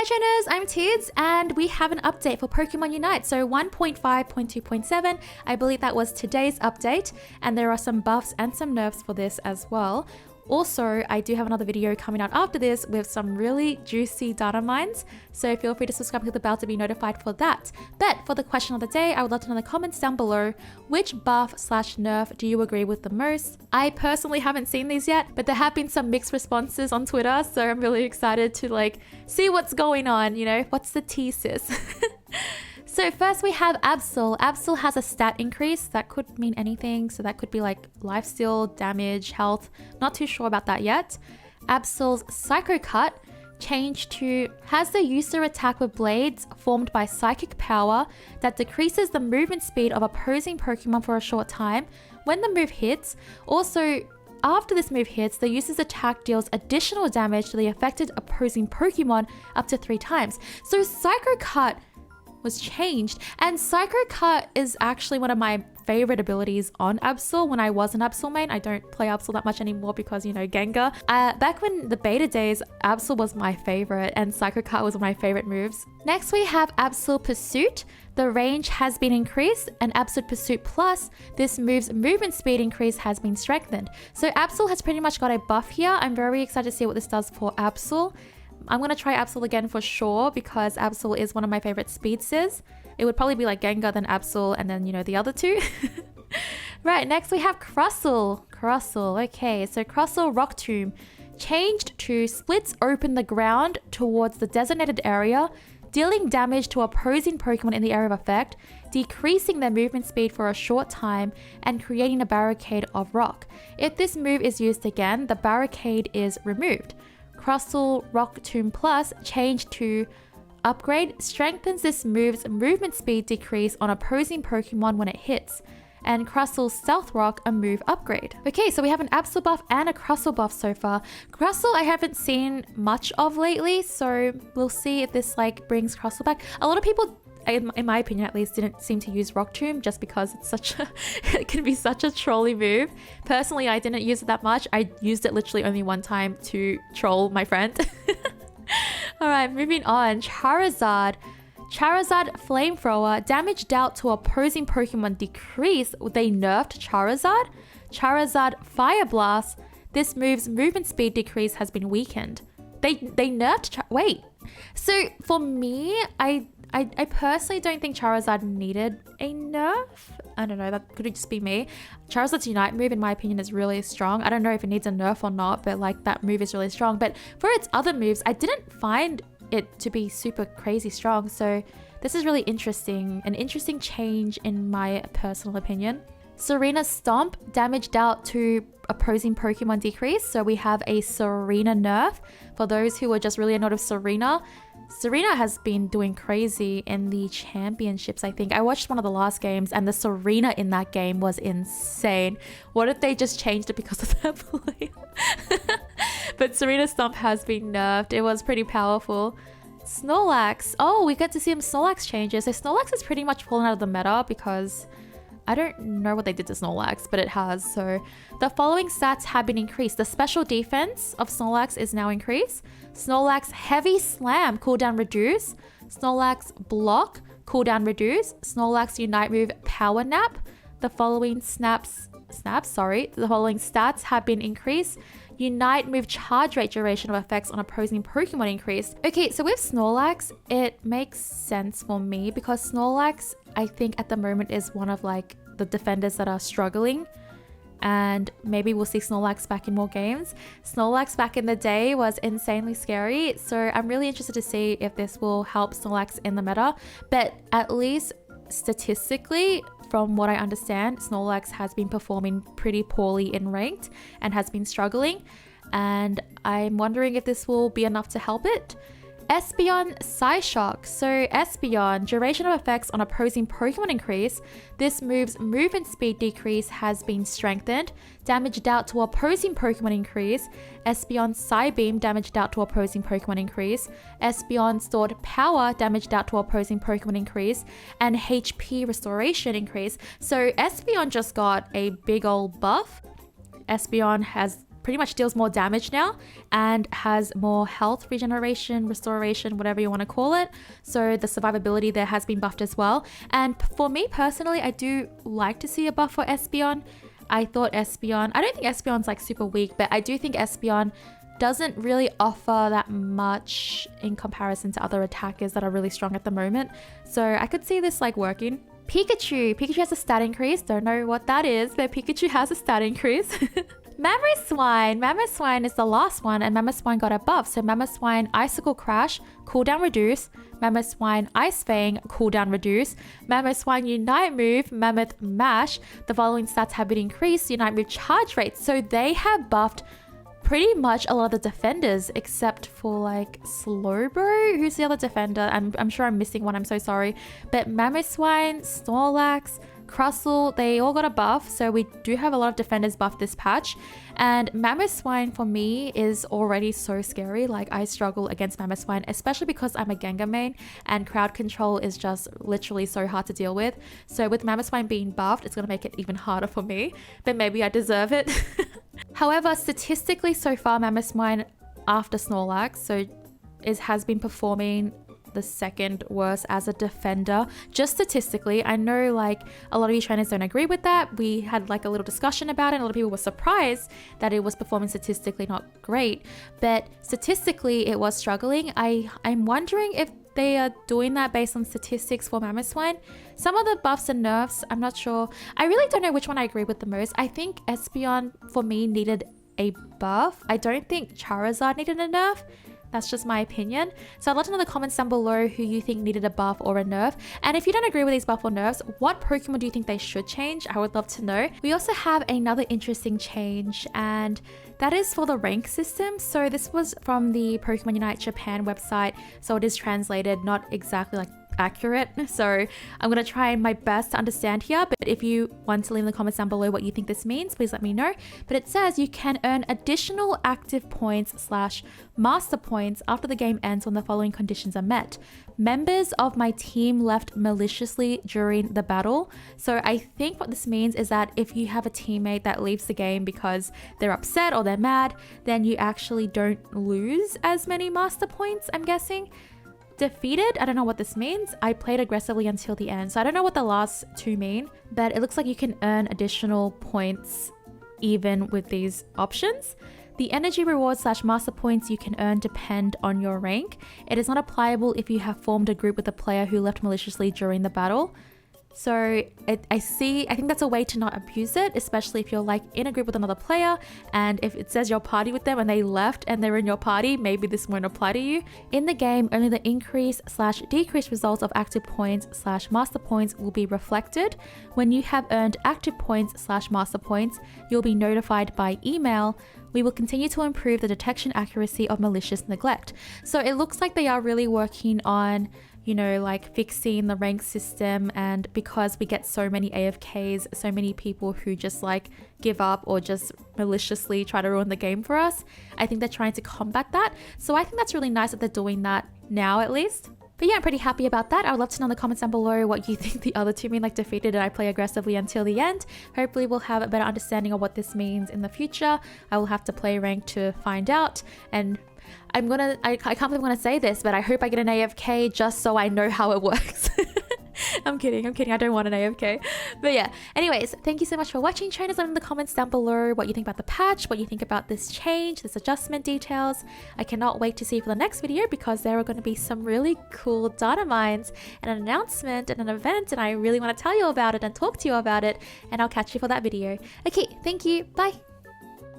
Hi trainers, I'm Tids and we have an update for Pokemon Unite. So 1.5.2.7, I believe that was today's update, and there are some buffs and some nerfs for this as well. Also, I do have another video coming out after this with some really juicy data mines, so feel free to subscribe to the bell to be notified for that. But for the question of the day, I would love to know in the comments down below, which buff / nerf do you agree with the most? I personally haven't seen these yet, but there have been some mixed responses on Twitter, so I'm really excited to see what's going on, what's the tea, sis? So first we have Absol. Absol has a stat increase. That could mean anything. So that could be like lifesteal, damage, health. Not too sure about that yet. Absol's Psycho Cut changed to has the user attack with blades formed by psychic power that decreases the movement speed of opposing Pokemon for a short time when the move hits. Also, after this move hits, the user's attack deals additional damage to the affected opposing Pokemon up to 3 times. So Psycho Cut was changed, and Psycho Cut is actually one of my favorite abilities on Absol. When I was an Absol main, I don't play Absol that much anymore because Gengar. Back when the beta days, Absol was my favorite and Psycho Cut was one of my favorite moves. Next we have Absol Pursuit. The range has been increased, and Absol Pursuit Plus, this move's movement speed increase has been strengthened. So Absol has pretty much got a buff here. I'm very excited to see what this does for Absol. I'm going to try Absol again for sure because Absol is one of my favorite speedsters. It would probably be like Gengar, then Absol, and then, the other two. Right, next we have Crustle. Okay, so Crustle Rock Tomb changed to splits open the ground towards the designated area, dealing damage to opposing Pokemon in the area of effect, decreasing their movement speed for a short time, and creating a barricade of rock. If this move is used again, the barricade is removed. Crustle Rock Tomb Plus changed to upgrade strengthens this move's movement speed decrease on opposing Pokemon when it hits, and Crustle's Stealth Rock a move upgrade. Okay, so we have an Absol buff and a Crustle buff so far. Crustle I haven't seen much of lately, so we'll see if this brings Crustle back. A lot of people, in my opinion at least, didn't seem to use Rock Tomb just because it's it can be such a trolly move. Personally, I didn't use it that much. I used it literally only one time to troll my friend. Alright, moving on. Charizard Flamethrower, damage dealt to opposing Pokemon decreased. They nerfed Charizard. Charizard Fire Blast, this move's movement speed decrease has been weakened. They nerfed wait. So for me, I personally don't think Charizard needed a nerf. I don't know, that could just be me. Charizard's Unite move, in my opinion, is really strong. I don't know if it needs a nerf or not, but that move is really strong. But for its other moves, I didn't find it to be super crazy strong. So this is really interesting. An interesting change in my personal opinion. Tsareena Stomp, damage dealt to opposing Pokemon decrease. So we have a Tsareena nerf. For those who were just really annoyed with Tsareena has been doing crazy in the championships, I think. I watched one of the last games and the Tsareena in that game was insane. What if they just changed it because of that play? But Tsareena Stomp has been nerfed. It was pretty powerful. Snorlax. Oh, we get to see some Snorlax changes. So Snorlax has pretty much fallen out of the meta because I don't know what they did to Snorlax, but it has. So the following stats have been increased. The special defense of Snorlax is now increased. Snorlax Heavy Slam cooldown reduce. Snorlax Block cooldown reduce. Snorlax Unite move Power Nap. The following the following stats have been increased. Unite move charge rate duration of effects on opposing Pokemon increased. Okay, so with Snorlax, it makes sense for me because Snorlax, I think at the moment is one of the defenders that are struggling, and maybe we'll see Snorlax back in more games. Snorlax back in the day was insanely scary, so I'm really interested to see if this will help Snorlax in the meta. But at least statistically, from what I understand, Snorlax has been performing pretty poorly in ranked and has been struggling, and I'm wondering if this will be enough to help it. Espeon Psyshock. So Espeon, duration of effects on opposing Pokemon increase. This move's movement speed decrease has been strengthened. Damage dealt to opposing Pokemon increase. Espeon Psybeam, damage dealt to opposing Pokemon increase. Espeon Stored Power, damage dealt to opposing Pokemon increase. And HP restoration increase. So Espeon just got a big old buff. Espeon has pretty much deals more damage now and has more health regeneration, restoration, whatever you want to call it. So the survivability there has been buffed as well. And for me personally, I do like to see a buff for Espeon. I thought Espeon, I don't think Espeon's like super weak, but I do think Espeon doesn't really offer that much in comparison to other attackers that are really strong at the moment. So I could see this like working. Pikachu has a stat increase. Don't know what that is, but Pikachu has a stat increase. Mamoswine is the last one, and Mamoswine got a buff. So Mamoswine Icicle Crash, cooldown reduce. Mamoswine Ice Fang, cooldown reduce. Mamoswine Unite Move, Mammoth Mash. The following stats have been increased. Unite Move charge rate. So they have buffed pretty much a lot of the defenders except for like Slowbro. Who's the other defender? I'm sure I'm missing one. I'm so sorry. But Mamoswine, Snorlax, Crustle, they all got a buff. So we do have a lot of defenders buffed this patch. And Mamoswine for me is already so scary. Like I struggle against Mamoswine, especially because I'm a Gengar main and crowd control is just literally so hard to deal with. So with Mamoswine being buffed, it's going to make it even harder for me. But maybe I deserve it. However, statistically so far, Mamoswine after Snorlax has been performing the second worst as a defender, just statistically. I know like a lot of you trainers don't agree with that. We had like a little discussion about it, and a lot of people were surprised that it was performing statistically not great, but statistically it was struggling. I'm wondering if they are doing that based on statistics for Mamoswine. Some of the buffs and nerfs, I'm not sure. I really don't know which one I agree with the most. I think Espeon for me needed a buff. I don't think Charizard needed a nerf. That's just my opinion. So I'd love to know in the comments down below who you think needed a buff or a nerf. And if you don't agree with these buff or nerfs, what Pokemon do you think they should change? I would love to know. We also have another interesting change, and that is for the rank system. So this was from the Pokemon Unite Japan website. So it is translated, not exactly like accurate. So I'm going to try my best to understand here, but if you want to leave in the comments down below what you think this means, please let me know. But it says you can earn additional active points / master points after the game ends when the following conditions are met. Members of my team left maliciously during the battle. So I think what this means is that if you have a teammate that leaves the game because they're upset or they're mad, then you actually don't lose as many master points, I'm guessing. Defeated, I don't know what this means. I played aggressively until the end, so I don't know what the last two mean, but it looks like you can earn additional points even with these options. The energy rewards / master points you can earn depend on your rank. It is not applicable if you have formed a group with a player who left maliciously during the battle. So I think that's a way to not abuse it, especially if you're like in a group with another player, and if it says you're party with them and they left and they're in your party, maybe this won't apply to you. In the game, only the increase / decrease results of active points / master points will be reflected. When you have earned active points / master points, you'll be notified by email. We will continue to improve the detection accuracy of malicious neglect. So it looks like they are really working on, you know, like fixing the rank system, and because we get so many AFKs, so many people who just like give up or just maliciously try to ruin the game for us, I think they're trying to combat that. So I think that's really nice that they're doing that now at least. But yeah, I'm pretty happy about that. I would love to know in the comments down below what you think the other two mean, like defeated and I play aggressively until the end. Hopefully we'll have a better understanding of what this means in the future. I will have to play rank to find out, and I can't believe I'm gonna say this, but I hope I get an AFK just so I know how it works. I'm kidding. I don't want an AFK. But yeah, anyways, thank you so much for watching. Trainers, let me know in the comments down below what you think about the patch, what you think about this change, this adjustment details. I cannot wait to see you for the next video, because there are going to be some really cool data mines and an announcement and an event, and I really want to tell you about it and talk to you about it, and I'll catch you for that video. Okay, thank you. Bye.